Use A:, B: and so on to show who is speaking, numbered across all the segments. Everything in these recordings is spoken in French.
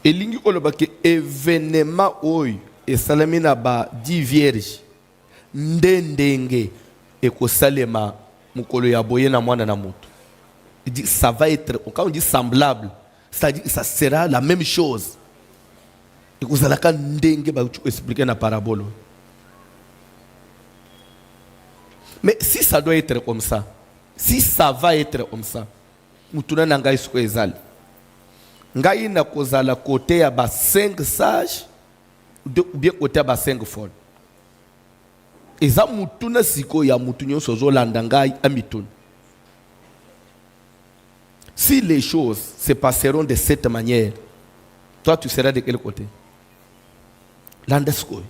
A: elingi koloba ke événement oyo esalami na ba 10 vierge ndendenge ekosalema mukolo ya boye na mwana na moto. Il dit ça va être, quand on dit semblable, c'est-à-dire que ça sera la même chose. Et vous allez expliquer la parabole. Mais si ça doit être comme ça, si ça va être comme ça, nous tournons dans le cas ezali. Ngai na kozala côté ya ba 5 sages ou bien côté ya ba 5 folles. Eza mutuna siko ya mutunyo sozo landa ngai amituna. Si les choses se passeront de cette manière, toi tu seras de quel côté? Landesko.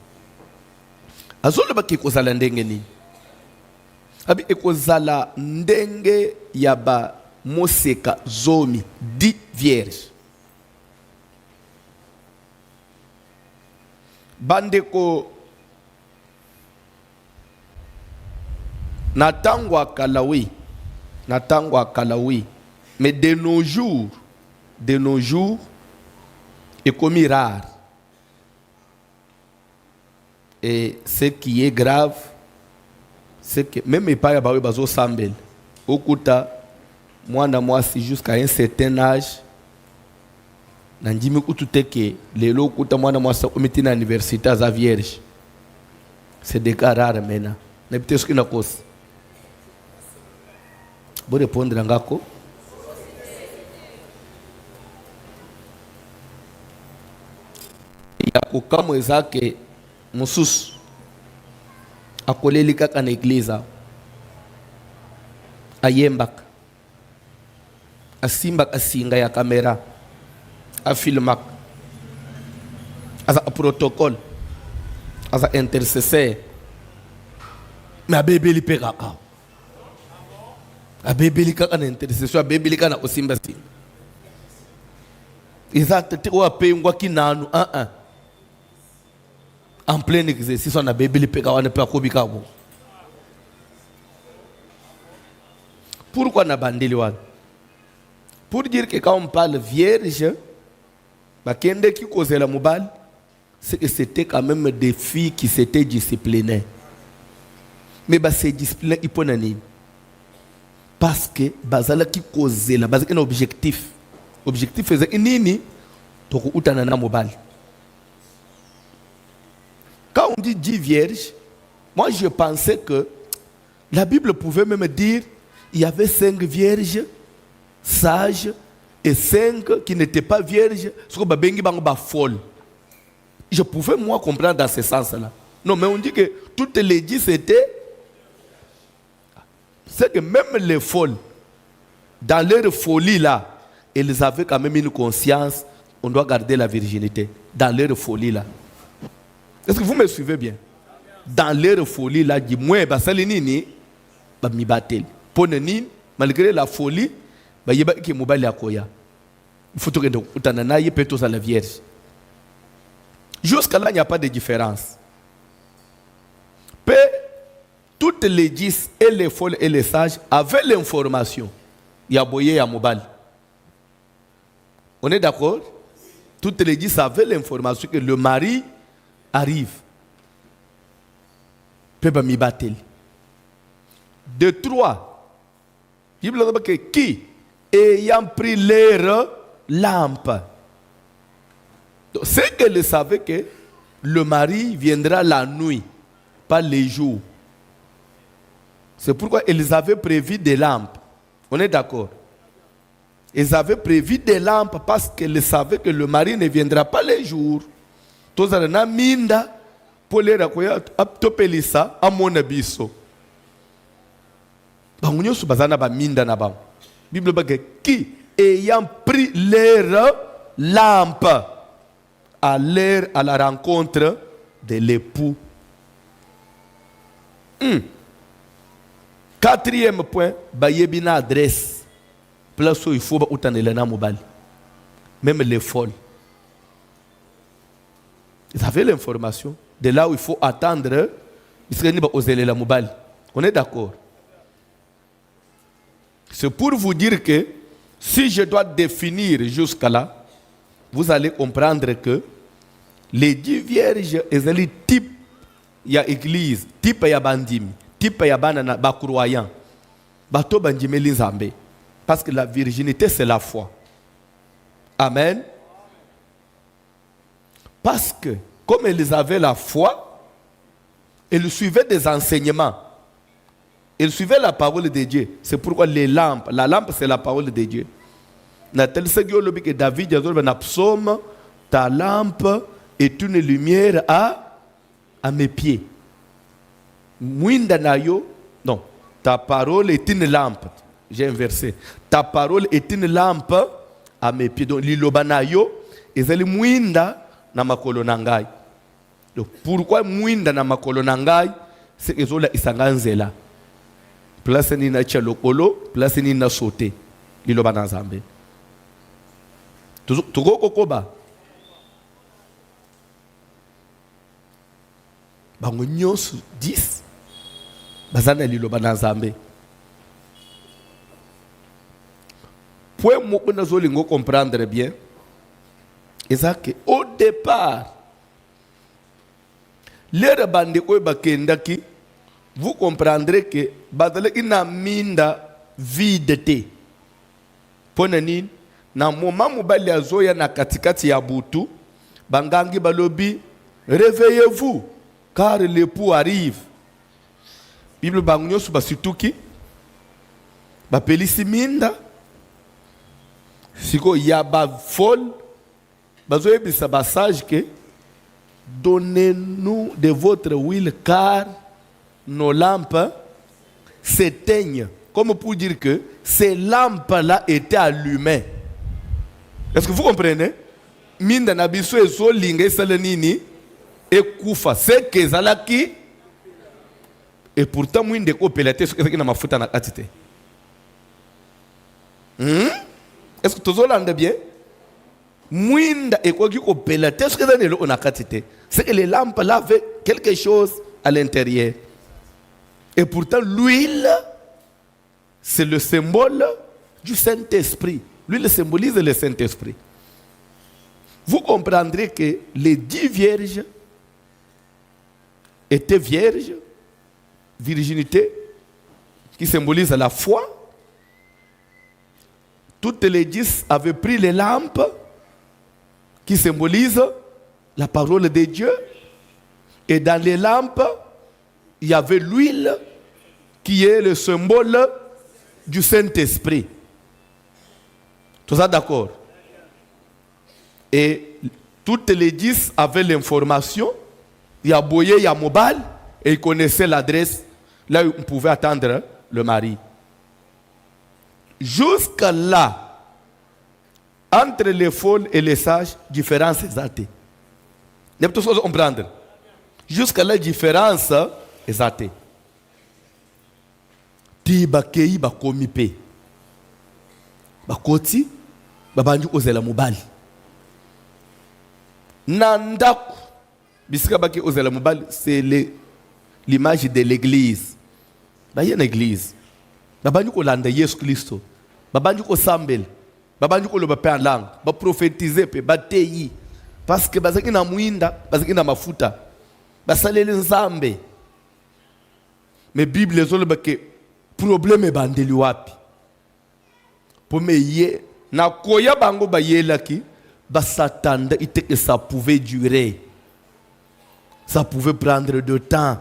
A: Azolo baki kozala ndenge ni. Abi ekozala ndenge ya ba moseka zomi 10 vierges. Bandeko natangwa kalawi, mais de nos jours, est commis rare. Et ce qui est grave, c'est que même les parents bazo bazo sambel, okuta moi si jusqu'à un certain âge, nandimi kututeke lelo okuta moi sa omiti na université à vierge. C'est des cas rares maintenant. Mais peut-être ce qu'il y a cause. Vous répondre ngako. Ya kukamwe zake mususu akolelika kana iglesia ayembaka asimba asinga ya kamera afilmak asa protocole asa intercesseur mais abebeli pe kaka abebeli kaka na intercession abebeli kana osimba singa exact te wa pe ngwa kinanu en plein exercice on a bébé pe kawana pe akobika bo. Pourquoi na bandeli wana? Pour dire que quand on parle vierge, bakende ki kozela mobile, c'est que c'était quand même des filles qui s'étaient disciplinées. Mais ba ces disciplines iponani parce que bazala ki kozela, bazala un objectif. Objectif c'est nini to ko utana na mobile. Quand on dit 10 vierges, moi je pensais que la Bible pouvait même dire il y avait 5 vierges sages et 5 qui n'étaient pas vierges, ce que babengi bango ba folle. Je pouvais moi comprendre dans ce sens-là. Non, mais on dit que toutes les 10 c'était, c'est que même les folles, dans leur folie là, elles avaient quand même une conscience, on doit garder la virginité. Dans leur folie là. Est-ce que vous me suivez bien? Dans leur folie là, dit moi basalinini ba mi batel. Poneni malgré la folie, ba yeba ki mobali akoya. Il faut que utanana ye petos à la vierge. Jusqu'à là il n'y a pas de différence. Toutes les 10 et les folles et les sages avaient l'information. Il y a boyé à mobile. On est d'accord? Toutes les 10 avaient l'information que le mari arrive. Peba mi batel. De 3. Il dit que qui ayant pris leur lampe. C'est qu'elle savait que le mari viendra la nuit, pas les jours. C'est pourquoi ils avaient prévu des lampes. On est d'accord? Ils avaient prévu des lampes parce qu'ils savaient que le mari ne viendra pas les jours. Tous les gens minda pour les raconter aptopelisa à mon abisso. Bangunyo subazana ba minda na ba. Bible bague qui ayant pris leur lampe à la rencontre de l'époux. Quatrième point, bayebina adresse. Place où il faut utanelena mobile. Même les folles. Ils avaient l'information. De là où il faut attendre, ils seraient oser la mobile. On est d'accord? C'est pour vous dire que si je dois définir jusqu'à là, vous allez comprendre que les 10 vierges, ils ont type ya église, type ya bandimi, type ya banana ba croyant. Bato bandime linzambe. Parce que la virginité c'est la foi. Amen. Parce que comme ils avaient la foi, ils suivaient des enseignements. Ils suivaient la parole de Dieu. C'est pourquoi les lampes, la lampe c'est la parole de Dieu. Que David a dit dans le psaume, ta lampe est une lumière à mes pieds. Non, ta parole est une lampe. J'ai inversé. Ta parole est une lampe à mes pieds. Donc, l'ilobanayo, ezali mwinda na makolo nangai. Donc, pourquoi mwinda na makolo nangai? C'est que zola isanganzela. Place ni na chalokolo, place ni na sauté. L'ilobana zambe. Togo kokoba. Bango nyonso 10 bazana l'ilobana zambe. Point moko nazolingo comprendre bien. C'est au départ, les bande ko bakendaki, vous comprendrez que badale ina minda vide te. Ponani na moment mobali azoya na katikati ya butu, bangangi balobi, réveillez-vous car l'époux arrive. Bible bangunyo su basituki ba pelisi minda siko ya ba folle bazoye bisa basage que donnez-nous de votre huile car nos lampes s'éteignent. Comme pour dire que ces lampes-là étaient allumées. Est-ce que vous comprenez? Minda na biso ezo linga salanini et kufa c'est que zalaki et pourtant mwinde ko pelate ce que na mafuta na katite. Est-ce que tu entends bien? Mwinda et quoi qui ko pelate ce que dans le on a katite. C'est que les lampes là avaient quelque chose à l'intérieur. Et pourtant l'huile c'est le symbole du Saint-Esprit. L'huile symbolise le Saint-Esprit. Vous comprendrez que les 10 vierges étaient vierges, virginité, qui symbolise la foi. Toutes les 10 avaient pris les lampes, qui symbolisent la parole de Dieu. Et dans les lampes, il y avait l'huile, qui est le symbole du Saint-Esprit. Tout ça d'accord? Et toutes les 10 avaient l'information. Il y a Boye, il y a Mobal, et ils connaissaient l'adresse là où on pouvait attendre le mari. Jusqu'à là, entre les folles et les sages, différence exacte. Vous pouvez comprendre? Jusqu'à là, différence exacte. Ti bakei bakomi pe. Bakoti, babanju ozela mobali. Nandaku, bisika baki ozela mobali, c'est l'image de l'église. Il y a une église. Babanju ko landa Yesu Kristo. Babanju ko sambel. Babanju ko loba pe en langue. Ba prophétiser pe ba teyi. Parce que bazaki na muinda, bazaki na mafuta. Basalele nzambe. Mais Bible les autres que problème bandeli wapi. Pour me ye na koya bango ba yelaki ba s'attendre ite que ça pouvait durer. Ça pouvait prendre de temps.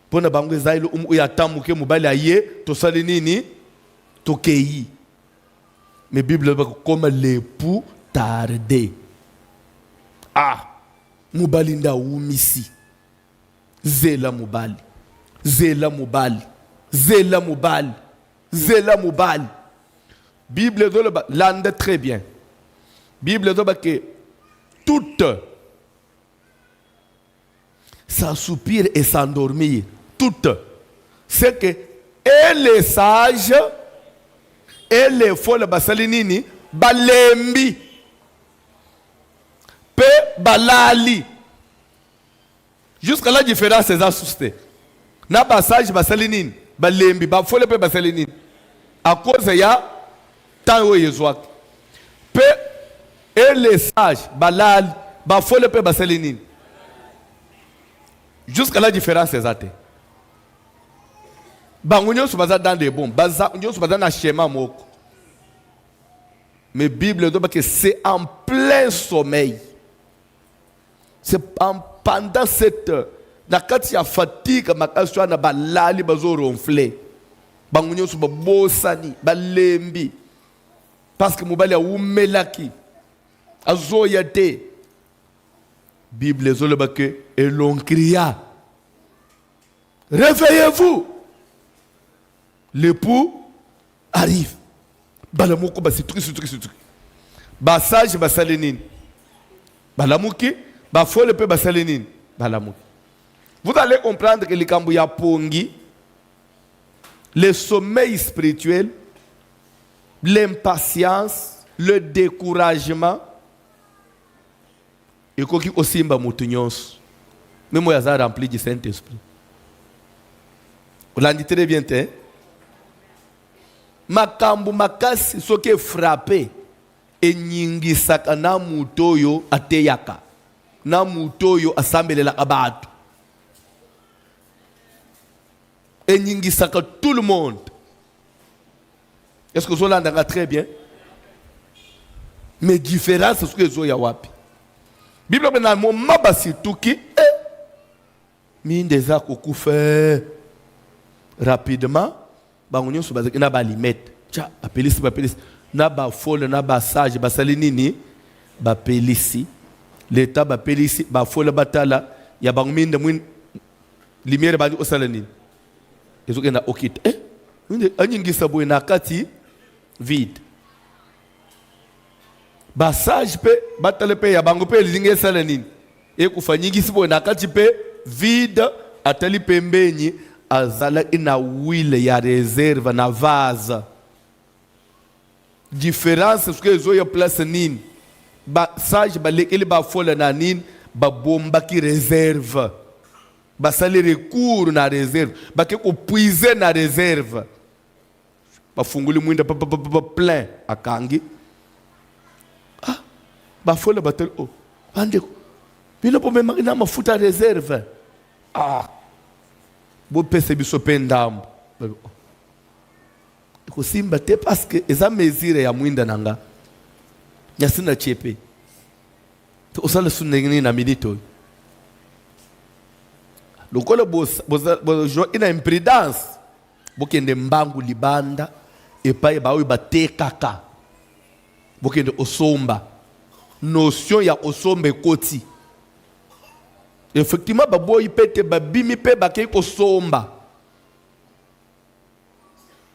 A: Pour na bango zailo ya tamuke mobali aye to sali nini to kei. Mais Bible comme l'époux tardé. Ah, mobali nda umisi. Zela mobali. Zela mobali. Zela mobali. Zela mobali. Bible l'ande très bien. Bible que toute s'assoupir et s'endormir. Toutes. C'est que et les sages et les folles basalinini balembi pe balali. Jusqu'à la différence c'est assusté. Na basage basalinini balembi ba folle pe basalinini. À cause ya tant yezoak. Pe Et les sages, balal, bafole pe baselinine. Jusqu'à la différence exacte. Bangunyo se basa dans des bombes, bangunyo se basa dans schéma moko. Mais Bible dit que c'est en plein sommeil. C'est pendant cette heure. Na kati ya fatigue makaswa na balali bazo ronfler. Bangunyo se babosani, balembi. Parce que mobali a umelaki. Azoyate. Bible dit que et l'on cria. Réveillez-vous. L'époux arrive. Balamoko ba sitri. Ba sage ba salenine. Balamuki ba folle pe ba salenine. Balamuki. Vous allez comprendre que les Kambouya Pongi, le sommeil spirituel, l'impatience, le découragement, et qu'il aussi m'a moutonnos. Mais moi, j'ai rempli du Saint-Esprit. Vous l'avez dit très bien, hein? Makambu makasi soke frappé et nyingisaka na mutoyo ateyaka na mutoyo assembelela abatu. Et nyingisaka tout le monde. Est-ce que vous l'entendez très bien? Mais différence c'est ce que zo ya wapi. Bible na mo mabasi tuki minde za kokufa rapidement bangunyo so bazaki na ba limette. Tcha bapelisi na ba folle na ba sage basali nini ba pelisi l'état ba pelisi ba folle batala ya banguminde mwin lumière ba osala nini. Ils ont okite. Anyingisa boy na kati vide. Ba sage pe batale pe ya bango pe linge sala nini. E kufanyingisa boy na kati pe vide atali pembeni azala ina wile ya réserve na vase. Différence ce que zo ya place nini. Ba sage ba lekeli ba folle na nini ba bomba ki réserve. Basali recours na réserve, bake ko puiser na réserve. Bafunguli mwinda plein akangi. Ah, bafola batel oh. Ande ko. Bilo po mema ina mafuta réserve. Ah. Bo pese biso pendambo. Ko simba te parce que eza mesure ya mwinda nanga. Nyasina chepe. To osala sunengini na minito. Le col ina imprédance bokende mbangu libanda epai baoyi bate kaka bokende osomba notion ya osomba ekoti effectivement baboyi pete babimi pe bakei kosomba.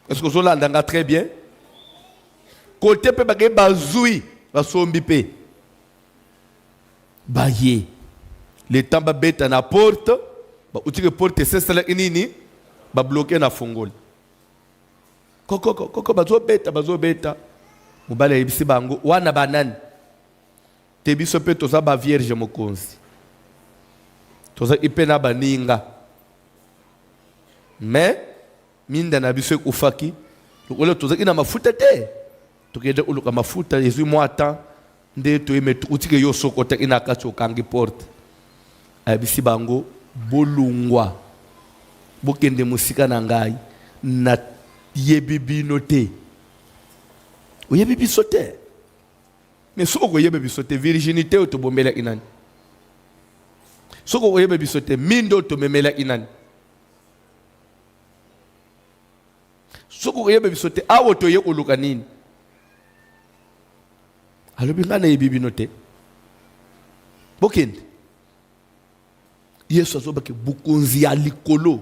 A: Est-ce que vous l'entendez très bien? Côté pe bakei bazui basombi pe baye le temps babeta na porte utike porte sesala inini ba bloquer na fongole koko bazo beta mubale ibisi bango wana banani te biso pe toza ba vierge mokonzi toza ipena baninga mais minda na biso kufaki lokolo toza ina mafuta te tokende uluka mafuta yesu mwata nde to emetu utike yo sokota ina kacho kangi porte abisi bango bolungwa bokende musika na ngai na yebibino te oyebi sote mais soko yebi sote virginité to bombela inani soko yebi sote mindo to memela inani soko yebi sote awo to ye oluka nini alobi ngana yebibino te bokende Yesu azobaki bukonzi ya likolo.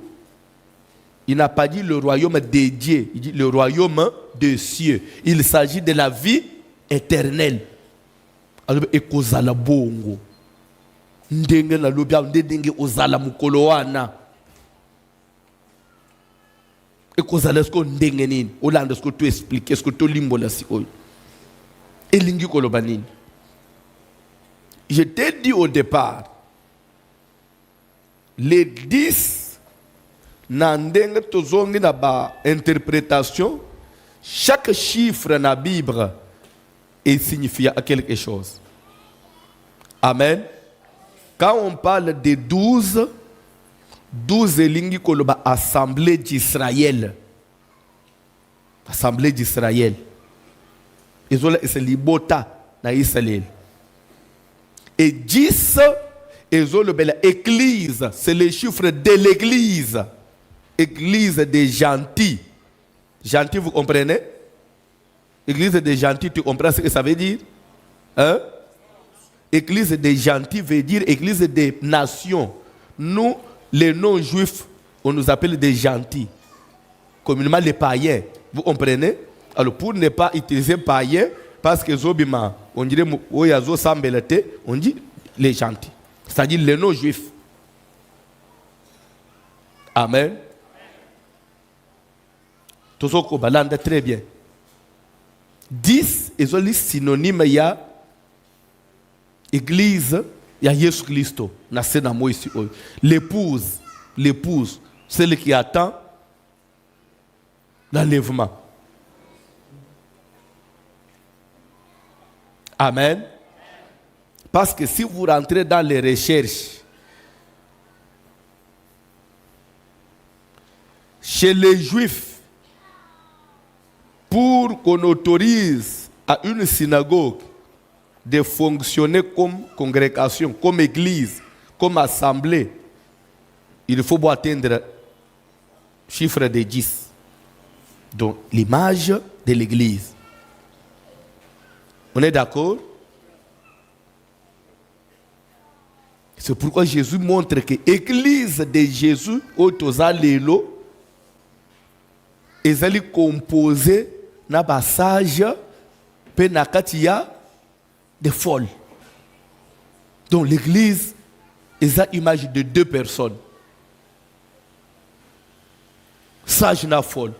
A: Il n'a pas dit le royaume de Dieu, il dit le royaume des cieux. Il s'agit de la vie éternelle. Alors ekozala bongo. Ndenge na lobia ndenge ozala mukolo wana. Ekozala sko ndenge nini? Olanda sko tu expliquer sko to limbola si oyo. Elingi koloba nini? Je t'ai dit au départ les 10 nandenge tozongi na ba interprétation chaque chiffre na Bible et signifia quelque chose. Amen. Quand on parle de 12 elingi koloba assemblée d'Israël. Assemblée d'Israël. Isola c'est libota na Israël. Et 10 église, c'est le chiffre de l'église. Église des gentils. Gentils, vous comprenez? Église des gentils, tu comprends ce que ça veut dire? Hein? Église des gentils veut dire église des nations. Nous, les non-juifs, on nous appelle des gentils. Communément les païens. Vous comprenez? Alors pour ne pas utiliser païen, parce que Zobima, on dirait on dit les gentils. C'est-à-dire les non-juifs. Amen. Tout ça qu'on balande très bien. 10 ils ont les synonymes, il y a église, il y a Jésus Christ. L'épouse, celle qui attend l'enlèvement. Amen. Parce que si vous rentrez dans les recherches, chez les Juifs, pour qu'on autorise à une synagogue de fonctionner comme congrégation, comme église, comme assemblée, il faut atteindre le chiffre de 10. Donc, l'image de l'église. On est d'accord? C'est pourquoi Jésus montre que l'église de Jésus, Otozalelo, est composée d'un passage penakatia de folle. Donc l'église est l'image de 2 personnes. Sage na folle.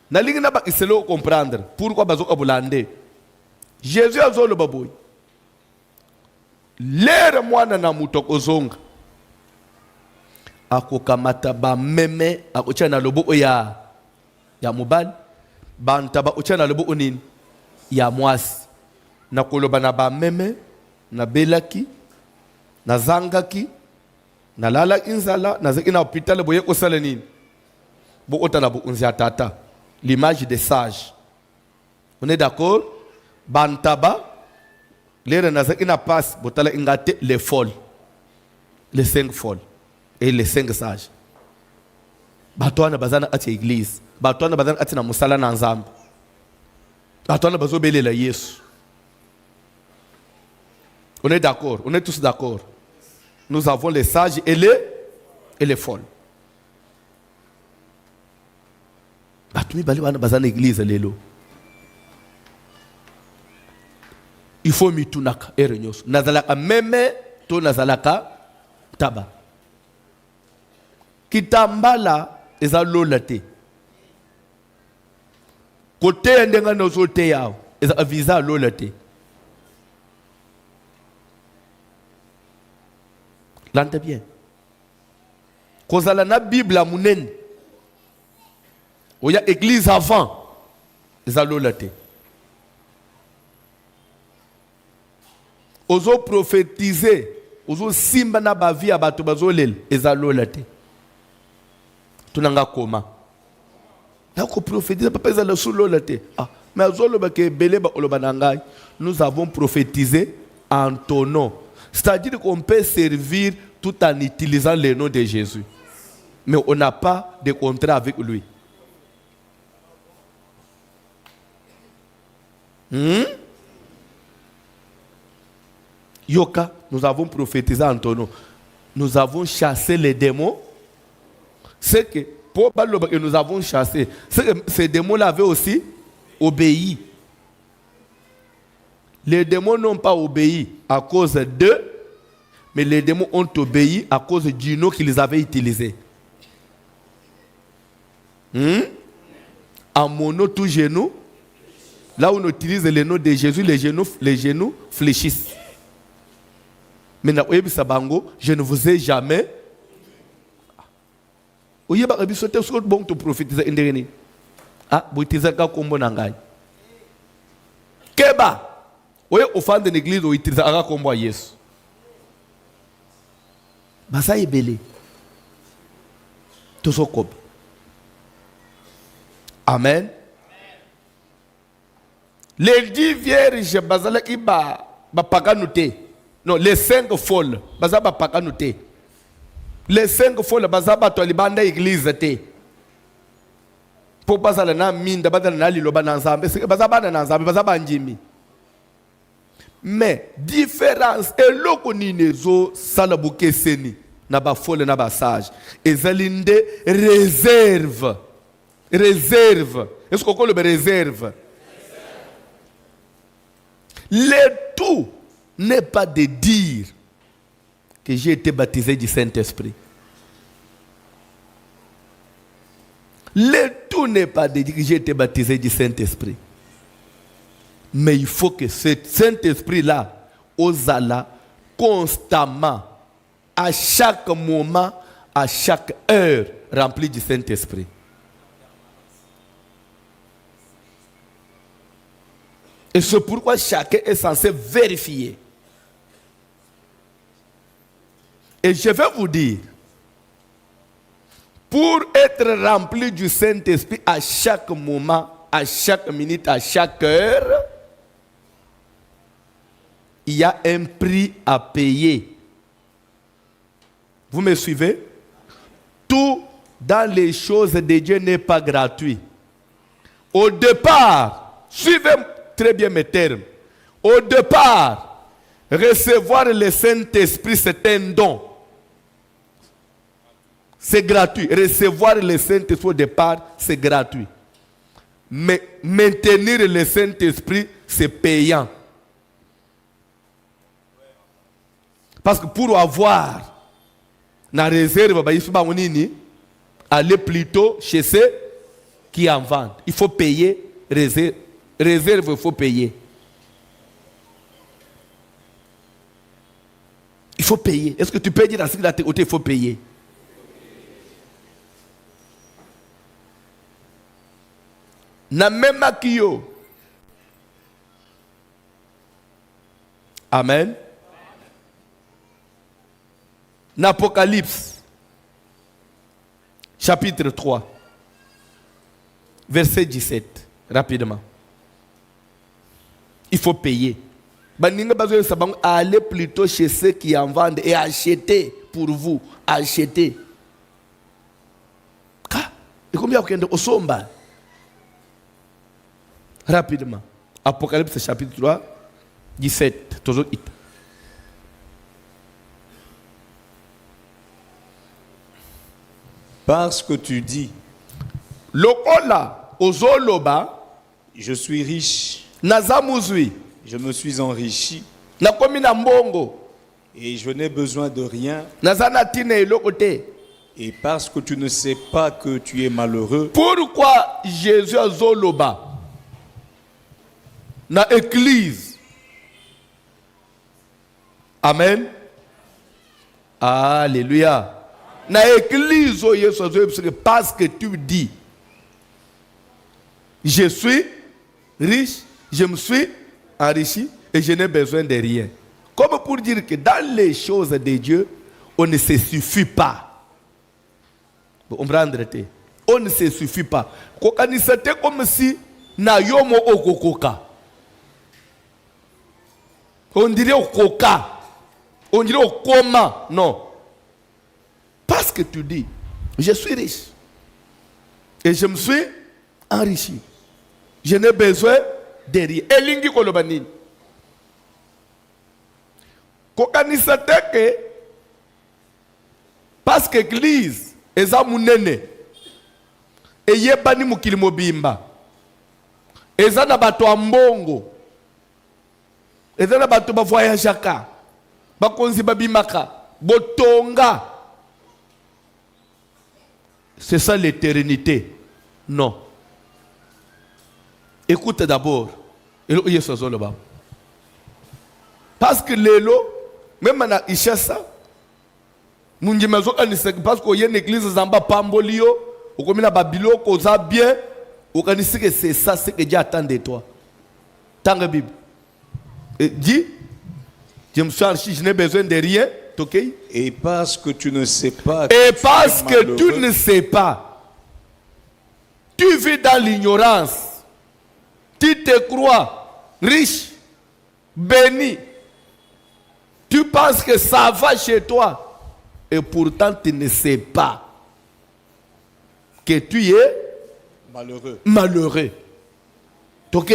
A: Na lingi na ba iselo comprendre pourquoi bazoka bolande. Jésus a zolo baboy. Lere mwana na mutoko zonga. Akokamata ba meme akocha na lobo ya mobali. Bantaba ocha na lobo onini ya mwasi. Na koloba na ba meme na belaki na zangaki na lala inzala na zeki na hôpital boye ko sala nini. Bo otana bo unzi atata. L'image des sages. On est d'accord? Bantaba, les renazaki na passe, botala ingate les folles. Les 5 folles. Et les 5 sages. Batouana bazana ati église. Batouana bazana ati na musala na nzambe. Batouana bazo bele la Yesu. On est d'accord? On est tous d'accord? Nous avons les sages et les folles. Batumi bali wana bazana église lelo. Il faut mitunaka erenyos. Nazalaka meme to nazalaka taba. Kitambala eza lolate. Kote ndenga nozote yao eza visa lolate. Lante bien. Kozala na Bible munene. Oya église avant eza lolate. Ozo prophétiser, ozo simba na bavi ya bato bazolel ezalola te. Tunanga koma. Na ko prophétiser papa ezala solola te. Ah, mais azolo ba ke belé ba oloba nangai. Nous avons prophétisé en ton nom. C'est-à-dire qu'on peut servir tout en utilisant le nom de Jésus. Mais on n'a pas de contrat avec lui. Yoka, nous avons prophétisé en ton nom. Nous avons chassé les démons. C'est que, pour que nous avons chassé, c'est que ces démons-là avaient aussi obéi. Les démons n'ont pas obéi à cause d'eux, mais les démons ont obéi à cause du nom qu'ils avaient utilisé. En mon nom, tout genou, là où on utilise le nom de Jésus, les genoux fléchissent. Mais je ne vous ai jamais. Keba. Oui, au fond de l'église, on utilise un combo à Yesu. Basa ebele. Tout ça comme. Amen. Les 10 vierges, bazala iba paganute. Non, les 5 folles, bazaba paganute. Les 5 folles, bazaba to libanda église te. Pour bazala na minda bazala na liloba na nzambe, bazaba na nzambe, bazaba njimi. Mais différence eloko ninezo salabuke seni na ba folle na ba sage. Ezalinde réserve. Réserve. Est-ce qu'on le réserve? Le tout n'est pas de dire que j'ai été baptisé du Saint-Esprit. Le tout n'est pas de dire que j'ai été baptisé du Saint-Esprit. Mais il faut que ce Saint-Esprit-là, osala constamment, à chaque moment, à chaque heure, rempli du Saint-Esprit. Et c'est pourquoi chacun est censé vérifier. Et je vais vous dire, pour être rempli du Saint-Esprit à chaque moment, à chaque minute, à chaque heure, il y a un prix à payer. Vous me suivez? Tout dans les choses de Dieu n'est pas gratuit. Au départ, suivez très bien mes termes. Au départ, recevoir le Saint-Esprit, c'est un don. C'est gratuit. Recevoir le Saint-Esprit au départ, c'est gratuit. Mais maintenir le Saint-Esprit, c'est payant. Parce que pour avoir la réserve, aller plutôt chez ceux qui en vendent. Il faut payer réserve. Réserve, il faut payer. Il faut payer. Est-ce que tu peux dire à ce que il faut payer? Na même akio. Amen. L'Apocalypse, chapitre 3, verset 17, rapidement. Il faut payer. Allez plutôt chez ceux qui en vendent et achetez pour vous. Achetez. Et combien vous avez Osomba? Rapidement. Apocalypse chapitre 3, 17.
B: Parce que tu dis,
A: Lokola, Ozoloba,
B: je suis riche,
A: Nazamuzui,
B: je me suis enrichi,
A: Nakomi na mbongo,
B: et je n'ai besoin de rien.
A: Nazanatine elokote.
B: Et parce que tu ne sais pas que tu es malheureux,
A: Pourquoi Jésus Azoloba na église? Amen. Alléluia. Na église parce que tu dis, je suis riche, je me suis enrichi et je n'ai besoin de rien. Comme pour dire que dans les choses de Dieu, on ne se suffit pas. On ne se suffit pas. C'était comme si na yomo okokoka. On dirait okoka. On dirait okoma. Non. Parce que tu dis, je suis riche et je me suis enrichi. Je n'ai besoin de rien. Elingi kolobanini. Kokanisateke parce que l'église eza munene eyebani mukili mobimba eza na bato ambongo eza na bato bavoyageaka bakonzi babimaka botonga. C'est ça l'éternité? Non. Écoute d'abord. Parce que l'élo, même à Ishasa, parce qu'il y a une église Zamba Pambolio, ou comme la Babylone, qu'on a bien, ou qu'on que c'est ça ce que Dieu attend de toi. Tant que Bible. Dis, je me suis enrichi, je n'ai besoin de rien. Ok?
B: Et parce que tu ne sais pas.
A: Et parce que tu ne sais pas, tu vis dans l'ignorance, tu te crois riche, béni, tu penses que ça va chez toi, et pourtant tu ne sais pas que tu es
B: malheureux.
A: Malheureux. Ok?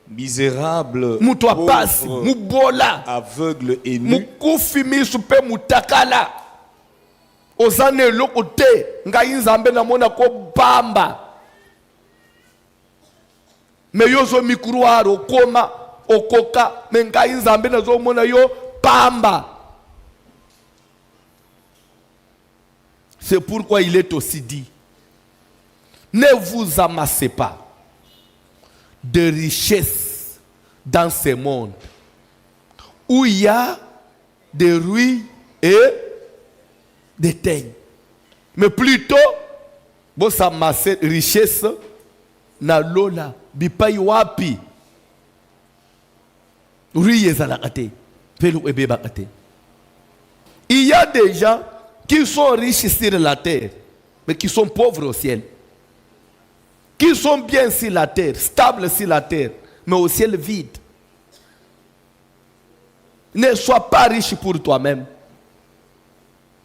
B: Misérable,
A: Mutwa pasi,
B: pauvre,
A: mubola,
B: aveugle et nu.
A: mukufimi supe mutakala. Ozane lokote, nga inzambe na mona ko bamba. Me yozo mikruaro okoma, okoka, me nga inzambe na zo mona yo bamba. C'est pourquoi il est aussi dit, ne vous amassez pas de richesses dans ce monde où il y a des ruines et des teignes. Mais plutôt, vous amassez richesse na lola bipai wapi ruine ezalakate pelu ebebakate. Il y a des gens qui sont riches sur la terre mais qui sont pauvres au ciel. Qui sont bien sur la terre, stables sur la terre, mais au ciel vide. Ne sois pas riche pour toi-même.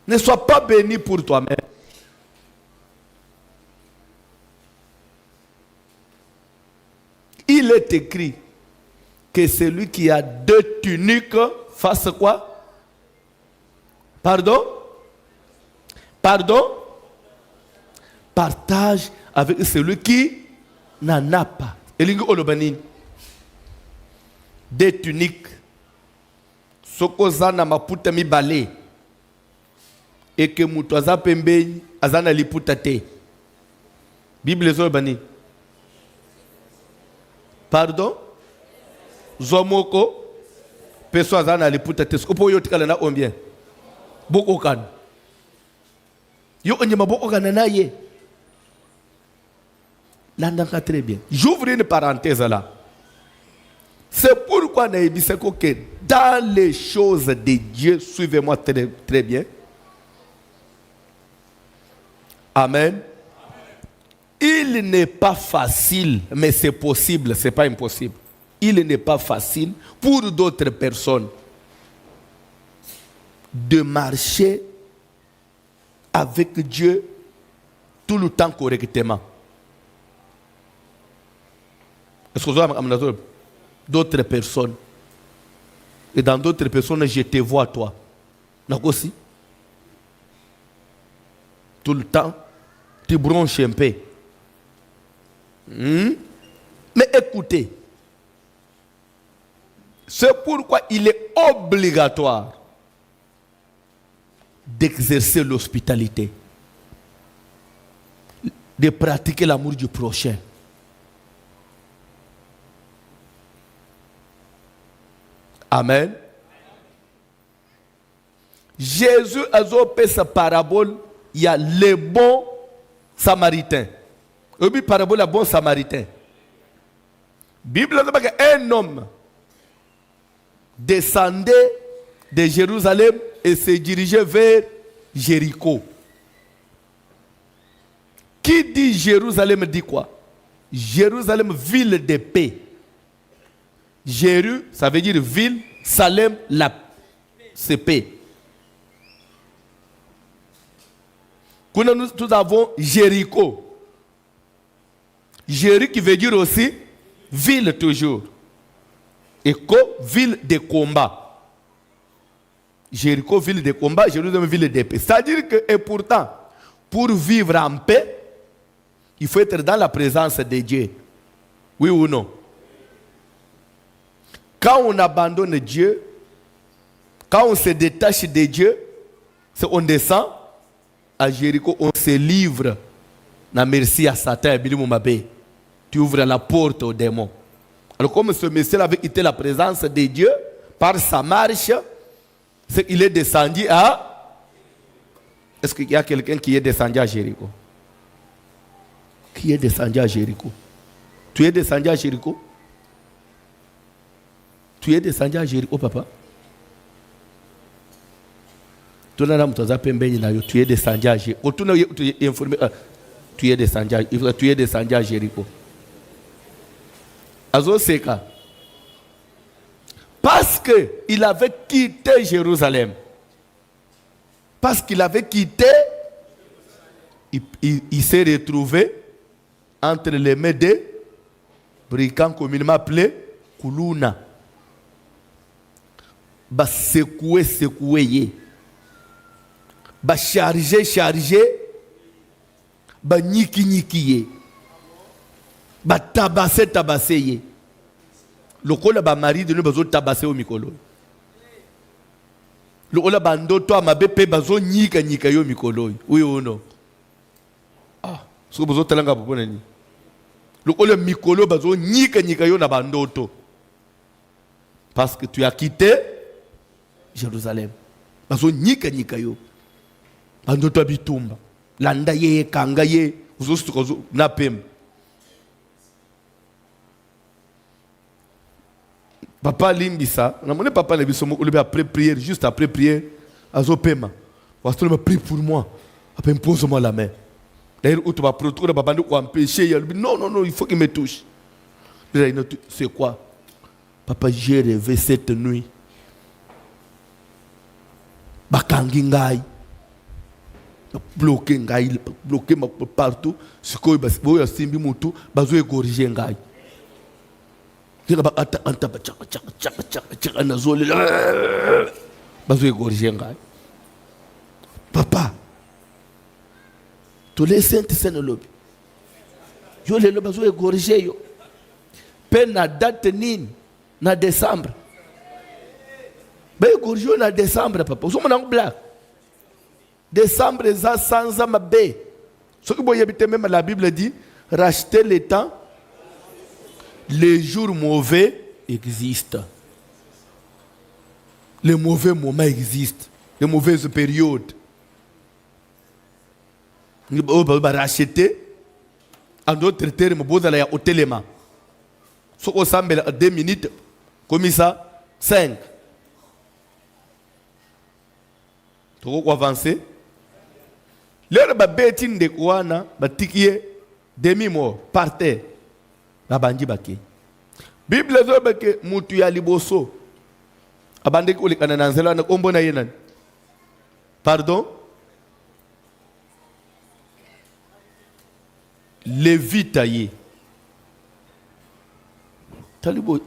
A: Ne sois pas béni pour toi-même. Il est écrit que celui qui a 2 tuniques fasse quoi? Pardon? Pardon? Partage avec celui qui n'en a pas. Elingi olobanini. 2 tuniques. Sokozana maputa mibale. Et que mutu aza pembeni azana liputa te. Bible zolobani. Pardon? Zomoko. Peso azana liputa te. Opo yo tikala na ombien. Boko kan. Yo onyema boko kan na ye. L'entendez très bien. J'ouvre une parenthèse là. C'est pourquoi que dans les choses de Dieu, suivez-moi très, très bien. Amen. Il n'est pas facile, mais c'est possible, c'est pas impossible. Il n'est pas facile pour d'autres personnes de marcher avec Dieu tout le temps correctement. Est-ce que vous avez d'autres personnes? Et dans d'autres personnes, je te vois toi. Aussi. Tout le temps, tu bronches un peu. Mais écoutez, c'est pourquoi il est obligatoire d'exercer l'hospitalité, de pratiquer l'amour du prochain. Amen. Jésus a fait sa parabole, il y a les bons samaritains. Et puis parabole, le bon samaritain. Bible dit qu'un homme descendait de Jérusalem et se dirigeait vers Jéricho. Qui dit Jérusalem dit quoi? Jérusalem, ville de paix. Jéru, ça veut dire ville, Salem, c'est paix. Nous avons Jéricho. Jéru qui veut dire aussi ville toujours. Et ville de combat. Jéricho, ville de combat, Jérusalem, ville de paix. C'est-à-dire que, et pourtant, pour vivre en paix, il faut être dans la présence de Dieu. Oui ou non? Quand on abandonne Dieu, quand on se détache de Dieu, on descend à Jéricho, on se livre. Na merci à Satan, tu ouvres la porte aux démons. Alors comme ce monsieur avait quitté la présence de Dieu, par sa marche, il est descendu à... Est-ce qu'il y a quelqu'un qui est descendu à Jéricho? Qui est descendu à Jéricho? Tu es descendu à Jéricho? Tu es descendu à Jéricho, papa? Tu es descendu à Jéricho. Tu es descendu à Jéricho. Azo Seka. Parce qu'il avait quitté Jérusalem. Parce qu'il avait quitté, il s'est retrouvé entre les mains des brigands communément appelés Kuluna. Ba secoué. Ba chargé. Ba niki. Ba tabassé. Le kola ba mari de nous bazo tabassé au mikolo. Le kola ba ndoto amabe pe bazo nyika yo mikolo. Oui ou non? Ah, so bazo talanga popo nani. Le kola mikolo bazo nyika yo na ba ndoto. Parce que tu as quitté Jérusalem. Bazo nyika yo. Ba ndoto bitumba. Landa ye kanga ye, uzo stukozo na pem. Papa limbisa, on a mon papa ne biso mo après prière, juste après prière, azo pema. Pasteur m'a prié pour moi. Après pose-moi la main. D'ailleurs, où tu vas protocole papa nous empêcher, non, il faut qu'il me touche. C'est quoi? Papa, j'ai rêvé cette nuit. Bakangi ngai. Bloqué partout. Ce que vous simbi mutu, bazo égorger ngai. Papa, tous les saints sont le lobby. Yo le lobby bazo égorger yo. Pen na date nini na décembre. Ba égorger na décembre papa. Vous sommes en blague. Décembre ça sans amabe. Ce que vous voyez même la Bible dit, racheter le temps. Les jours mauvais existent. Les mauvais moments existent. Les mauvaises périodes. On va racheter. En d'autres termes, vous allez au téléma. Ce qu'on semble à 2 minutes, comme ça, 5. Tu vas avancer. L'heure ba betin de kouana, ba tikiye, demi-mort, par terre. Abandi baki. Bible zo beke mutu ya liboso. Abandi ko likana nanzela na kombo na yenan. Pardon? Lévite ye. Talibo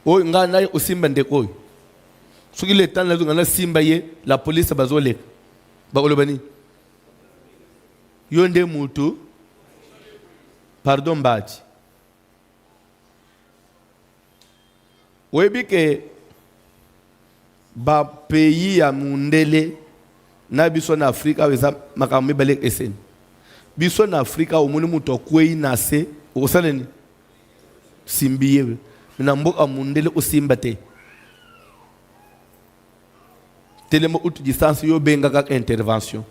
A: o ngana yo simba ndeko. Soki le temps la ngana simba ye, la police bazole. Ba olobani. Yonde mutu. Pardon Baji. Webi ke ba pays ya mundele na biso na Afrika weza makambe balek esen. Biso na Afrika omoni mutu okwei nase osaleni simbiye. Na mboka mundele osimba te. Telemo out distance yo benga kaka intervention.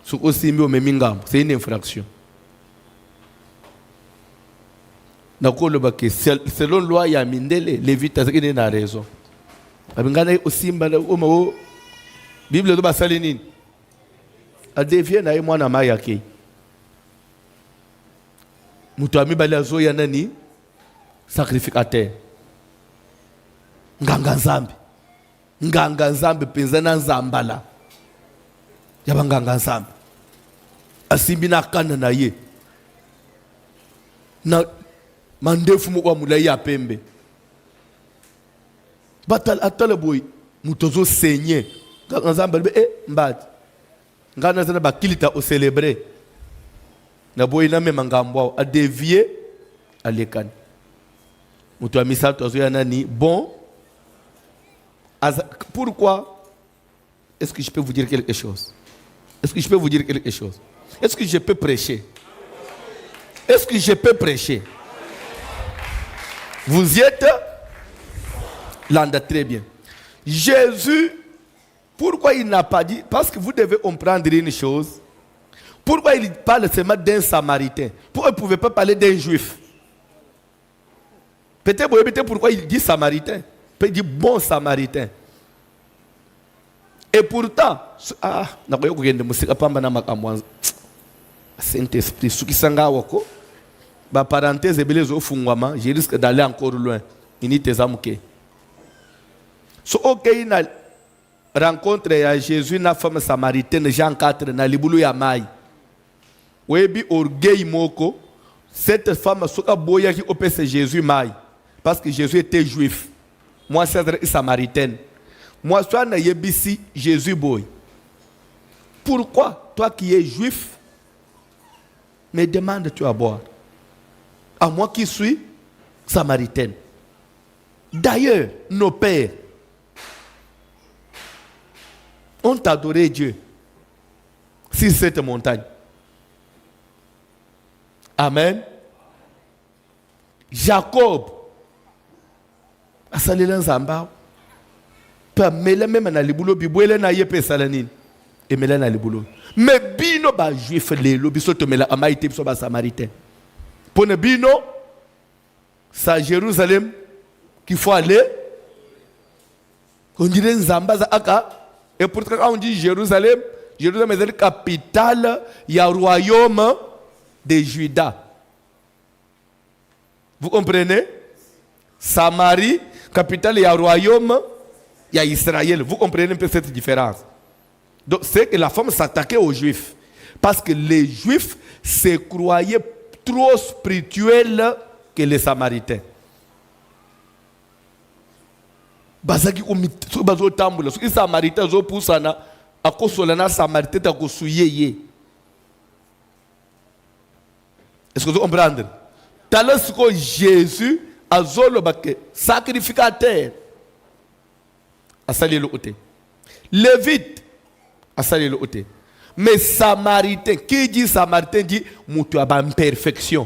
A: Sou osimbi o memingam, c'est une infraction. Selon loi ya mindele, Lévite a raison. Abingana osimba o Bible do basali nini? A devient na mwana maya ke. Mutu amibali azoya nani? Sacrificateur. Nganga nzambe penza na nzambala. Yaba nganga nzambe. Asimbi na kana na ye. Na mandefu mukwa mulai ya pembe. Batal atale boy mutozo senye. Nganga nzambe mbati. Ngana zana bakilita o célébrer. Na boy na mema ngambwa a dévier à l'écane. Mutu amisa tozo ya nani bon. Pourquoi? Est-ce que je peux vous dire quelque chose? Est-ce que je peux vous dire quelque chose? Est-ce que je peux prêcher? Est-ce que je peux prêcher? Vous y êtes? L'anda très bien. Jésus, pourquoi il n'a pas dit? Parce que vous devez comprendre une chose. Pourquoi il parle seulement d'un Samaritain? Pourquoi il ne pouvait pas parler d'un Juif? Peut-être pourquoi il dit samaritain. Il dit bon samaritain. Et pourtant, Saint-Esprit, ce qui s'engage, parenthèse, je risque d'aller encore loin. Il n'y a pas. So, ok, rencontre à Jésus, na femme samaritaine, Jean 4, na libulu ya mai. Webi orgueil moko, cette femme, soka boya qui opère Jésus mai. Parce que Jésus était juif. Moi, c'est samaritaine. Moi, je suis yebisi Jésus boy. Pourquoi, toi qui es juif, me demandes-tu à boire? À moi qui suis samaritaine. D'ailleurs, nos pères ont adoré Dieu sur cette montagne. Amen. Jacob a salé l'ensemble. Pas même na libulo bibwele na yepe salanine. Et mela na libulo. Mais bino ba juif lelo biso to mela amaite biso ba samaritain. Pour ne bino, c'est à Jérusalem qu'il faut aller. On dirait Nzambaza aka. Et pourtant, quand on dit Jérusalem, Jérusalem est la capitale, il y a le royaume de Juda. Vous comprenez? Samarie, capitale, il y a le royaume, il y a Israël. Vous comprenez un peu cette différence? Donc, c'est que la femme s'attaquait aux Juifs. Parce que les Juifs se croyaient trop spirituels que les Samaritains. Bazaki ko bazo tambula so Samaritains zo pusana akosolana Samaritain ta ko suyeye. Est-ce que vous comprenez? Talas ko Jésus azolo baké sacrificateur asali le côté. Lévite asali le côté. Mais Samaritain, qui dit Samaritain dit mutu aba imperfection.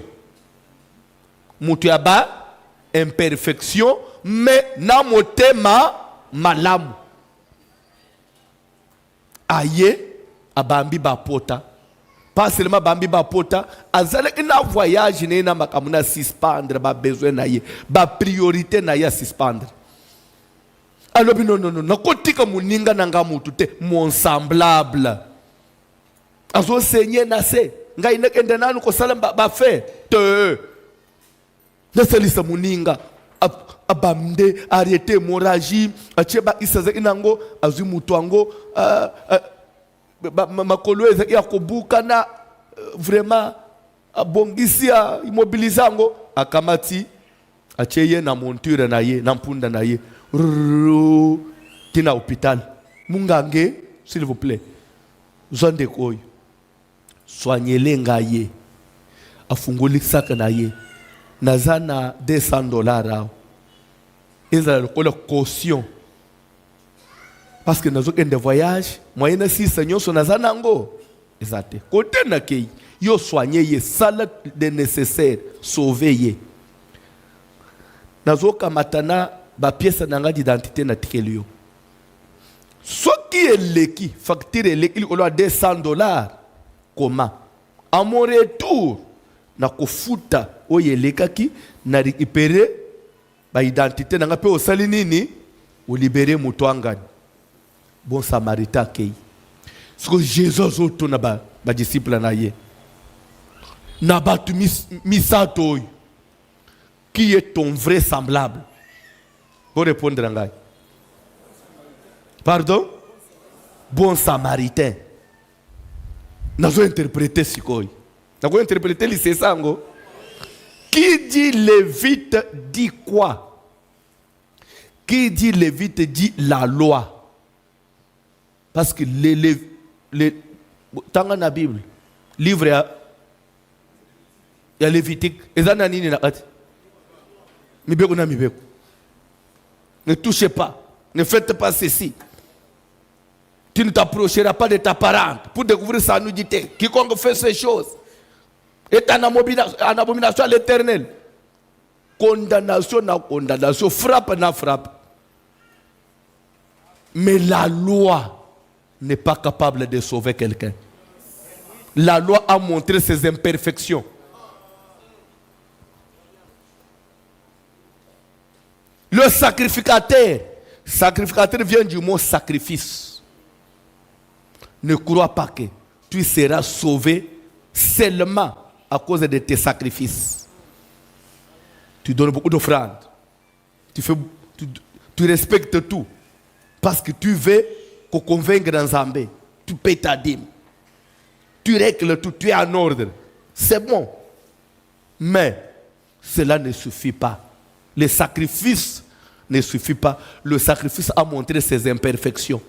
A: Mutu aba imperfection. Mais na motema malamu aye abambi bapota pas seulement bambi bapota azale ina voyage ne na makamuna suspendre ba besoin na ye ba priorité na ya suspendre alors non nakotika muninga nanga mutu te mon semblable azo seigneur na se ngai nekende nanu ko sala ba fe te na selisa muninga abamde arrêter hémorragie acheba isaza inango azimutango makolo ezaki ya kobuka na vraiment abongisia immobilisango akamati acheye na monture na ye na mpunda na ye tina hôpital mungange s'il vous plaît zonde koyo soignez-le ngaye afungoli saka na ye nazana $200 ils ont la caution parce que nous avons des voyages moyenne si seigneur son nazanango exact côté na kei yo soigner ye sala de nécessaire sauver ye nazoka matana ba pièce nanga d'identité na tikelio ce qui est l'équi facture l'équi au $200 comment à mon retour na kofuta oyelekaki na récupérer ba identité nanga pe osali nini o libérer mutu angani bon samaritain kei ce que Jésus auto na ba disciple na ye na batu misato qui est ton vrai semblable pour répondre ngai pardon bon samaritain nazo interpréter sikoy nazo interpréter lisesango. Qui dit Lévite dit quoi? Qui dit Lévite dit la loi. Parce que dans la Bible, livre il y a Lévitique. Ne touchez pas. Ne faites pas ceci. Tu ne t'approcheras pas de ta parente pour découvrir sa nudité. Quiconque fait ces choses est en abomination à l'Éternel. Condamnation na condamnation, frappe na frappe. Mais la loi n'est pas capable de sauver quelqu'un. La loi a montré ses imperfections. Le sacrificateur. Sacrificateur vient du mot sacrifice. Ne crois pas que tu seras sauvé seulement à cause de tes sacrifices. Tu donnes beaucoup d'offrandes. Tu respectes tout. Parce que tu veux qu'on convainque dans Zambé. Tu payes ta dîme. Tu règles tout. Tu es en ordre. C'est bon. Mais cela ne suffit pas. Le sacrifice ne suffit pas. Le sacrifice a montré ses imperfections.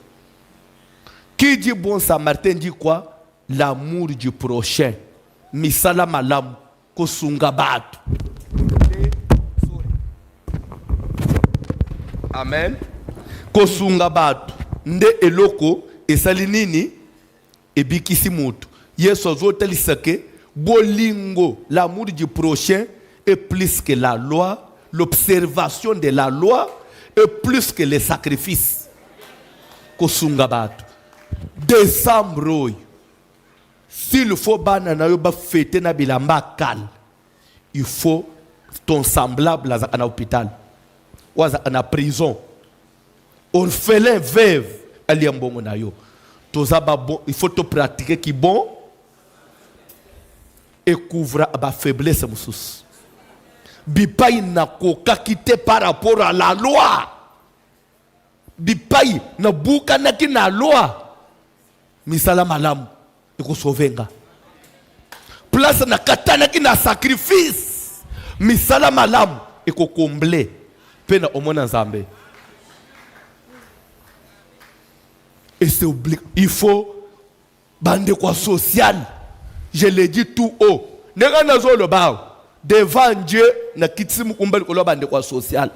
A: Qui dit bon samaritain dit quoi? L'amour du prochain. Misala malam kosunga batu. Amen. Kosunga batu. Nde eloko esali nini ebikisi mutu. Yesu azotelisake bolingo, l'amour du prochain est plus que la loi, l'observation de la loi est plus que les sacrifices. Kosunga batu. Décembre, s'il faut banana yoba fêter na bilamba kal, il faut ton semblable à l'hôpital ou à la prison. Orphelin, veuve, aliambongo na yo. Il faut te pratiquer qui bon et couvre la faiblesse moussous. Bipaï na koka quitté par rapport à la loi. Bipaï na bouka na ki na loi. Misala malam eko sauvenga. Place na katana ki na sacrifice. Misala malam eko comblé. Pena omona Nzambe. Et c'est obligé. Il faut bande quoi social. Je l'ai dit tout haut. Nega nazo le bao. Devant Dieu na kitsi mukumba ko bande quoi social.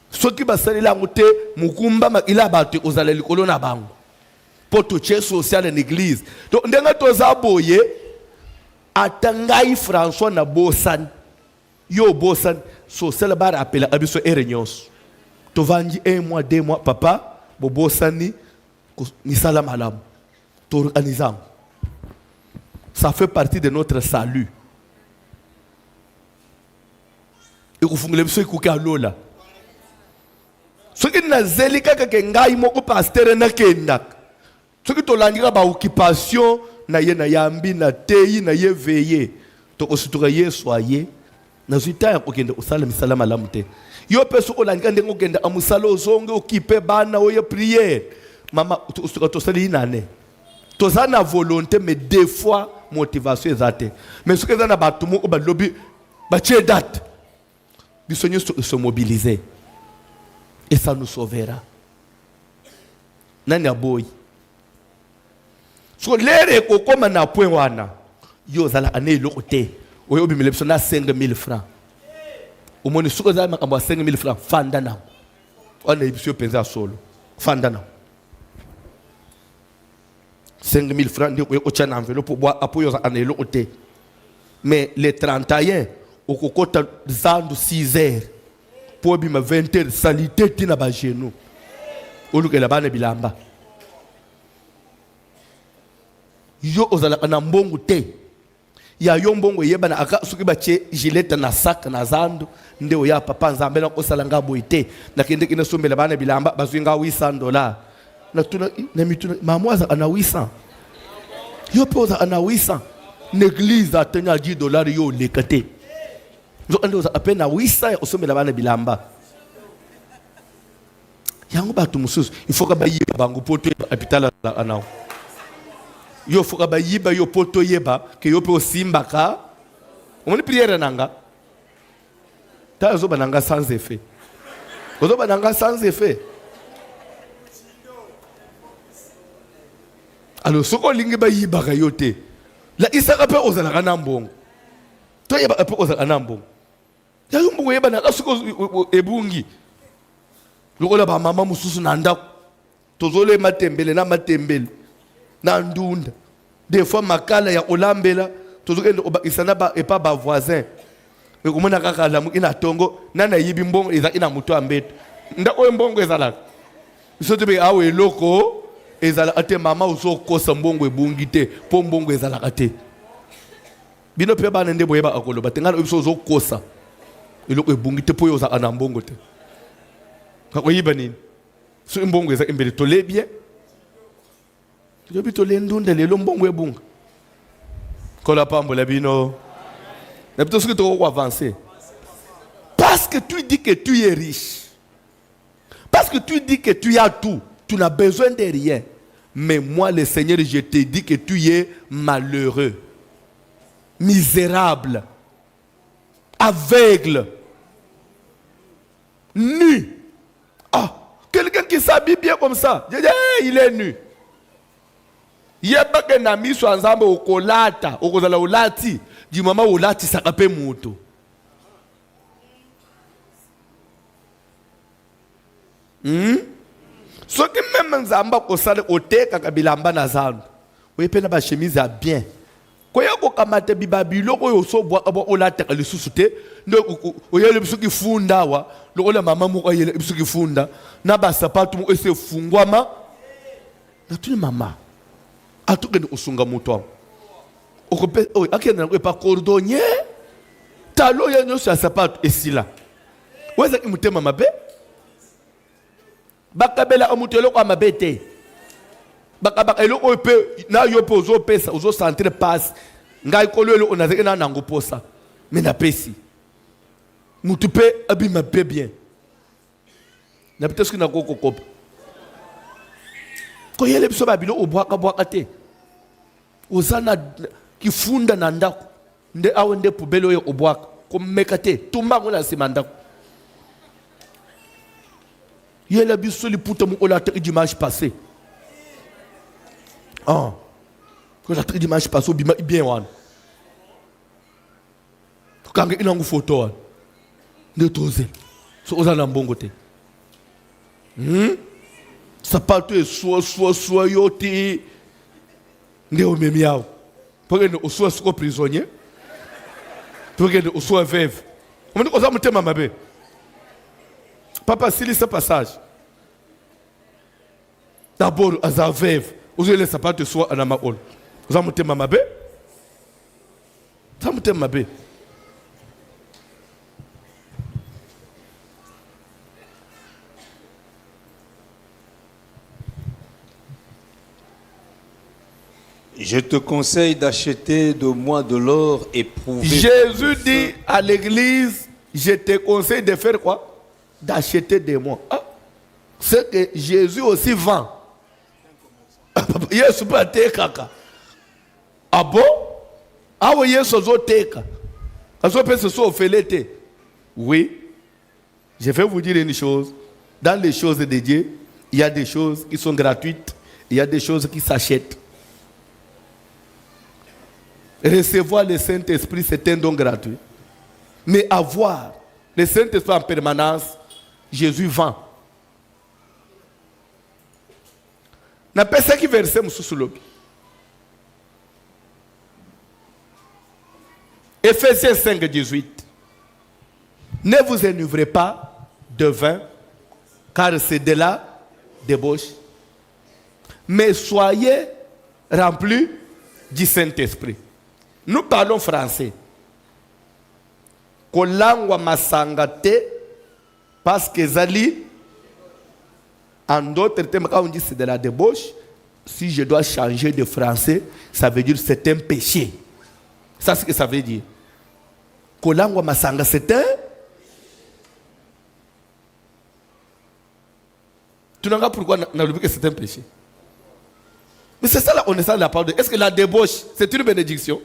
A: Ce qui va salir la route mukumba makila batu ozala likolo na bango. Potoche social en église. Donc ndenga toza boye atangai François na bosan. Yo bosan social bar appela abiso erenyos. To vanji 1 mois 2 mois papa bobo sani misala malam. To organisam. Ça fait partie de notre salut. Et vous fungule biso ikuka lola. Ce qui na zeli kaka ke ngai moko pasteur na kendak. Ce qui tolandira ba occupation na ye na yambi na teyi na ye veillé. To osituka ye soye na zuita ya kokende osala misala malamu te. Yo peso olandika ndengo kende amusala ozonge okipe bana oye prière. Mama osituka tosali inane. Toza na volonté mais des fois motivation ezate. Mais ce que za na batumo o ba lobby ba tie date. Bisogno se mobiliser. Et ça nous sauvera. Nani aboy. So lere ko koma na point wana. Yo zala ane lokote. Oyo bi milepso na 5000 francs. Au moins suko za makamba 5000 francs fanda na. On est ibisio penza solo. Fanda na. 5000 francs ndi ko chana enveloppe bo apoyo za ane lokote. Mais les 31 au kokota zandu 6 heures. Pour bima 20 heures salité tina ba genou. Olukela bana bilamba. Yo ozala na mbongo te. Ya yo mbongo yeba na aka suki bache gileta na sac na zandu nde ya papa Nzambe na kosala ngabo ite na kende kina sombela bana bilamba bazwinga $800 na tuna na mituna mamwaza ana 800 yo poza ana 800 l'église atenya $10 yo lekate zo ando za apena 800 ya osombela bana bilamba yango batu mususu il faut ka bayi bango poto hôpital anao yo foka ba yiba yo poto yeba ke yo pe simba ka on prière nanga ta zo bananga sans effet ozo bananga sans effet alors soko lingi ba yiba ka yote la isaka pe ozala kana mbongo to yeba pe ozala kana mbongo ya yo mbongo yeba na soko ebungi lokola ba mama mususu na ndako tozole matembele na matembele na ndunda des fois makala ya olambela tozokende obakisana ba epa ba voisin e komona kaka la ina tongo nana yibi mbongo eza ina muto ambeto nda o mbongo ezala bisoto be awe loko ezala ate mama uso kosa mbongo ebungi te po mbongo ezala kate bino pe bana ndebo yeba akolo batengana biso zo kosa iloko ebungi te po yoza ana mbongo te kakoyiba nini so imbongo eza imbele tole bien yobi tole ndunda lelo mbongo ebunga kola pambola bino na plutôt ce que tu vas avancer parce que tu dis que tu es riche parce que tu dis que tu as tout tu n'as besoin de rien mais moi le Seigneur je te dis que tu es malheureux misérable aveugle nu. Ah, quelqu'un qui s'habille bien comme ça, il est nu. Yeba na miso anzambe okolata, okozala olati, di mama olati sakape muto. So que même nzamba kosala oteka kabilamba na zandu. Oyepena ba chemise à bien. Koya ko kamate bibabilo ko yoso bwa olata lisusu te ndo oyele bisuki funda wa lokola mama moko oyele bisuki funda na ba sapatu mo ese fungwama na tuni mama atukende usunga muto okope oy akenda ko pa cordonnier talo ya nyoso ya sapatu esila weza kimutema mabe bakabela amutelo kwa mabete bakabaka eloko ope na yo pe ozo pesa ozo centre passe ngai kolelo onazeke na nango posa mais na pesi mutu pe abima pe bien na peut-être que na koko kopa ko yele biso babilo obwaka bwaka te ozana kifunda na ndako nde awe nde pubelo yo obwaka ko meka te tumba ngona simandako yele biso liputa mu olata dimanche passé. Ah, quand j'ai dimanche passé, bien wan. Quand il y a une photo, de troser, so oza na mbongo te. Sapato e soit yote, nde o memiao. Pour que nous soyons prisonniers, pour que nous soyons veuves. On me dit oza mutema mabe. Papa, s'il ce passage. D'abord, aza veuve. Vous avez les sapatos de soi à la maol. Vous avez ma mabe? Vous avez ma mabe?
B: Je te conseille d'acheter de moi de l'or éprouvé.
A: Jésus dit à l'église, je te conseille de faire quoi? D'acheter de moi. Ah, c'est que Jésus aussi vend. Yesu pa teka. Ah bon? Ah oui, Yesu zo teka. Azo pese so felete. Oui. Je vais vous dire une chose. Dans les choses de Dieu, il y a des choses qui sont gratuites, il y a des choses qui s'achètent. Recevoir le Saint-Esprit, c'est un don gratuit. Mais avoir le Saint-Esprit en permanence, Jésus vend. Na pesa qui verset mususulobi. Ephésiens 5, 18. Ne vous enivrez pas de vin, car c'est de la débauche. Mais soyez remplis du Saint-Esprit. Nous parlons français. Kolangwa masangate parce que zali. En d'autres termes, quand on dit c'est de la débauche, si je dois changer de français, ça veut dire c'est un péché. Ça, c'est ce que ça veut dire. Kolangwa masanga, c'est un. Tu n'as pas pourquoi on a dit que c'est un péché. Mais c'est ça la connaissance de la parole de Dieu. Est-ce que la débauche, c'est une bénédiction?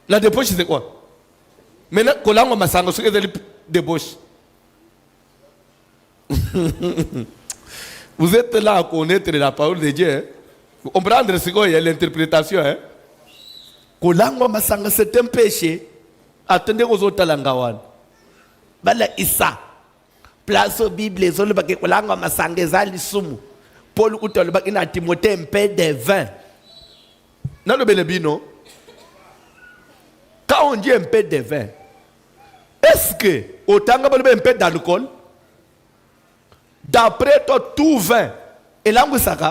A: La débauche, c'est quoi? Maintenant, kolangwa masanga, c'est une débauche. Vous êtes là à connaître la parole de Dieu. Hein? Vous comprenez ce qu'il y a l'interprétation. Hein? Kolangwa masanga, c'est un péché. Attendez aux autres langawan. Bala Issa. Place au Bible, les autres baki kolangwa masanga zali sumu. Paul utol baki na Timothée un peu de vin. Dans le Bénébino, quand on dit un peu de vin, est-ce que autant que un peu d'alcool? D'après toi, tout vin, et là, vous savez,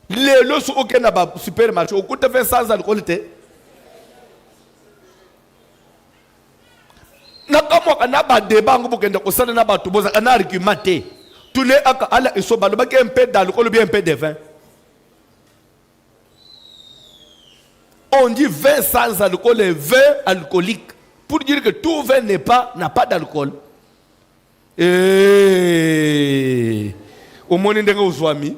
A: les lots sont aucun supermarché, au coût de 20 sans alcool. nakamwa na ba débat ngo bokende ko sala na ba to boza kana argumenté tous les aka ala iso balo ba un peu d'alcool ou bien un peu de vin. On dit vin sans alcool et vin alcoolique pour dire que tout vin n'a pas d'alcool. Et au monde ndenge uzwami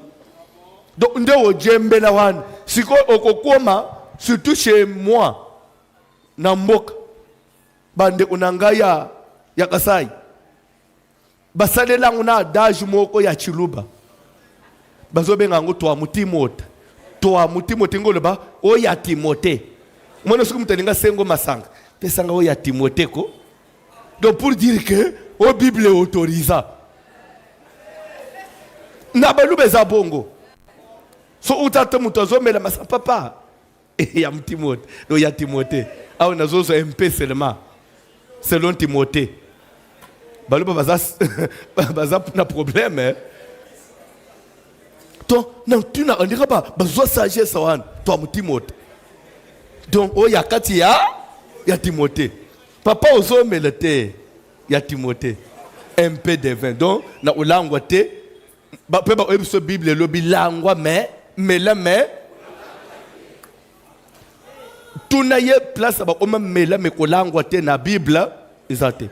A: donc nde o djembe na wan siko okokoma surtout chez moi na mboka bande unanga ya Kasai basalela nguna adage moko ya chiluba bazobenga ngo toa mutimote ngolo ba o ya Timote mwana suku mutaninga sengo masanga pesanga o ya Timote ko donc pour dire que o Bible autorisa na balube za bongo so utata mutazomela masa papa ya mtimote do ya Timote au nazozo MP seulement selon Timote baluba baza na problème hein. Donc non tu n'as on dira pas besoin sagesse wan toi Timote donc o ya kati ya Timote papa ozomela te ya Timote MP de 20 donc na ulangwa te ba pe ba ebiso Bible lo bilangwa mais tunaye place ba oma mela me kolangwa te na Bible ezate.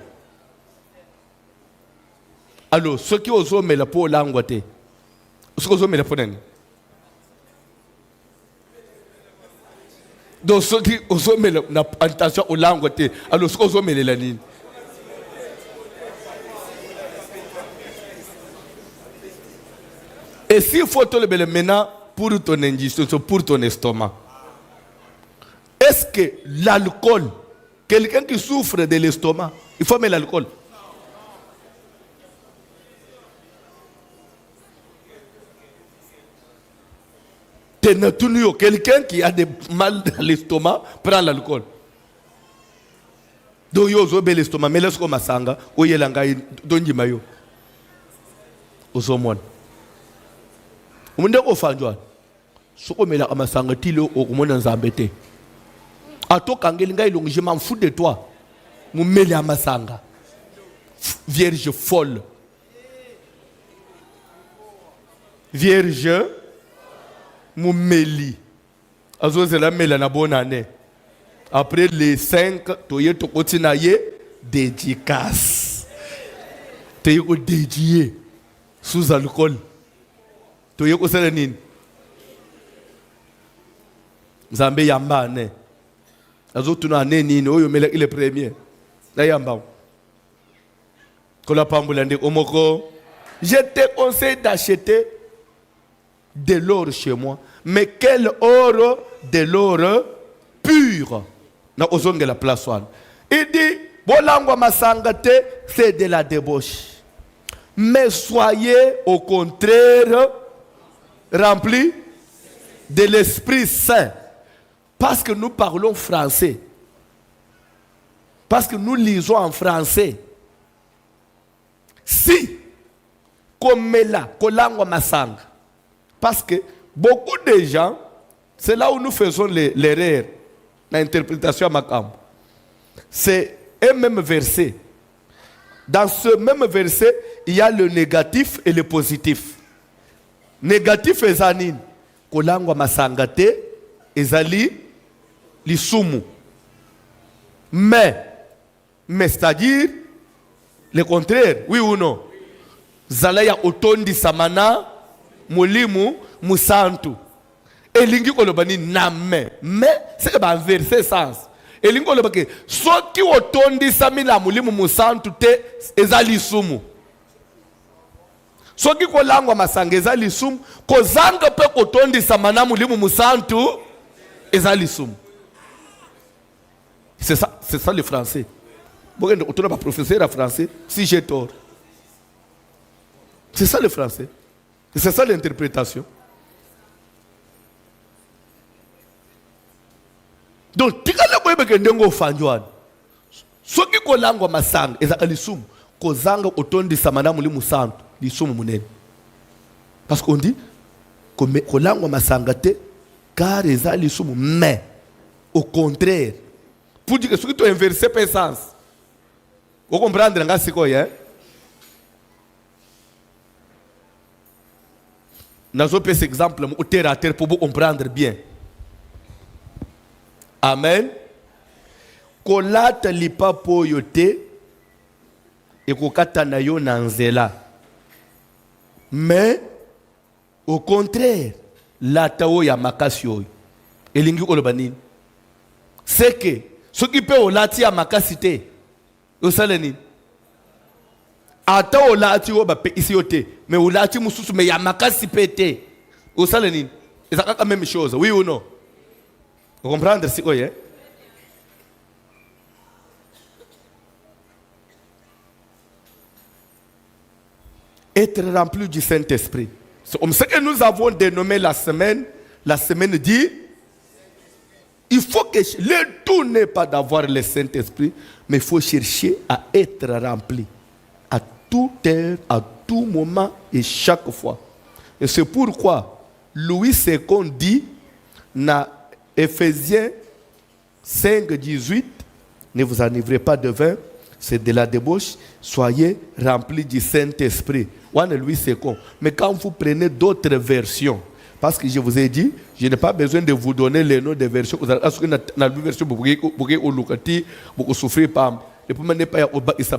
A: Alors ceux qui osent mela pour langwa te ceux qui osent mela pour nani donc ceux qui osent mela na attention au langwa te alors ceux qui osent mela nini. Et s'il faut te le maintenant pour ton indigestion, pour ton estomac, est-ce que l'alcool, quelqu'un qui souffre de l'estomac, il faut mettre l'alcool? Quelqu'un qui a des mal dans l'estomac prend l'alcool. Donc il y a l'estomac, mais laisse-moi masanga, ou il y a l'angaï, donji mayo. Osomon. Umunde ofanjwa soko mela amasanga tilo okumona nzambete atoka ngelinga ilongi je m'en fous de toi mumeli amasanga vierge folle vierge mumeli azozela mela na bonne année après les 5 toye tokotina ye dédicace toye ko dédié sous alcool. Tu yoko sele nini Nzambe yamba ne azotu na ne nini oyo mele ile premier na yamba kola pambula ndi omoko. Je te conseille d'acheter de l'or chez moi, mais quel or? De l'or pur na ozonge la place one. Il dit bolangwa masangate c'est de la débauche, mais soyez au contraire rempli de l'Esprit Saint. Parce que nous parlons français. Parce que nous lisons en français. Si, comme là, kolangwa masanga. Parce que beaucoup de gens, c'est là où nous faisons l'erreur, l'interprétation à Makam. C'est un même verset. Dans ce même verset, il y a le négatif et le positif. Négatif ezanine kolangwa masangate ezali lisumu mais c'est-à-dire le contraire, oui ou non? Zalaya otondi samana mulimu musantu elingi kolobani na mais c'est un verset sens elingi kolobake soki otondi samila mulimu musantu te ezali sumu. Soki kolangwa masanga ezali sumu kozanga pe kotondi samana mulimu musantu ezali sumu. C'est ça le français. Bon, on n'a pas professeur en français si j'ai tort. C'est ça le français. C'est ça l'interprétation. Donc, tikala ko yebeke ndengo fanjwan. Soki kolangwa masanga ezali sumu kozanga otondi samana mulimu santu lisumu munene. Parce qu'on dit kolangwa masanga te car ezali sumu, mais au contraire pour dire que ce qui est inversé par sens Vous comprenez ce que c'est? Nous avons cet exemple terre à terre pour vous comprendre bien. Amen. Kolata lipa po yote et kokata na yo nanzela. Mais au contraire, la tao ya makasi oyo. Elingi kolobani. C'est que ce qui peut olati ya makasi te. Osaleni. Ata olati o ba pe isi yote, mais olati mususu mais ya makasi pete. Osaleni. C'est la même chose, oui ou non? Vous comprenez ce que c'est? Être rempli du Saint-Esprit. C'est comme ça que nous avons dénommé la semaine dit, il faut que le tout n'est pas d'avoir le Saint-Esprit, mais il faut chercher à être rempli à toute heure, à tout moment et chaque fois. Et c'est pourquoi Louis II dit dans Éphésiens 5, 18, ne vous enivrez pas de vin, c'est de la débauche, soyez remplis du Saint-Esprit. Louis II. Mais quand vous prenez d'autres versions, parce que je vous ai dit, je n'ai pas besoin de vous donner les noms des versions. Dans la version, vous pouvez souffrir par. Le premier n'est pas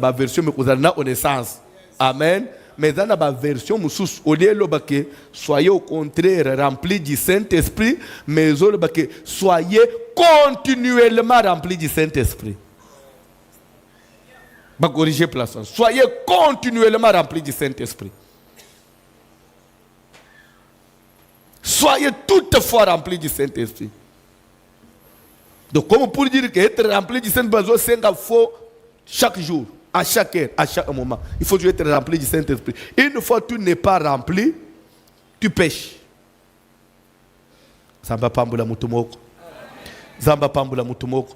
A: la version, mais vous avez une connaissance. Amen. Mais dans la version, au lieu de soyez au contraire remplis du Saint-Esprit, mais soyez continuellement remplis du Saint-Esprit. Corriger place. Soyez continuellement remplis du Saint-Esprit. Soyez toutefois remplis du Saint-Esprit. Donc, comme pour dire qu'être rempli du Saint-Esprit, c'est un faut chaque jour, à chaque heure, à chaque moment. Il faut être rempli du Saint-Esprit. Une fois que tu n'es pas rempli, tu pêches. Zamba pambula mutumoko. Zamba pambula mutumoko.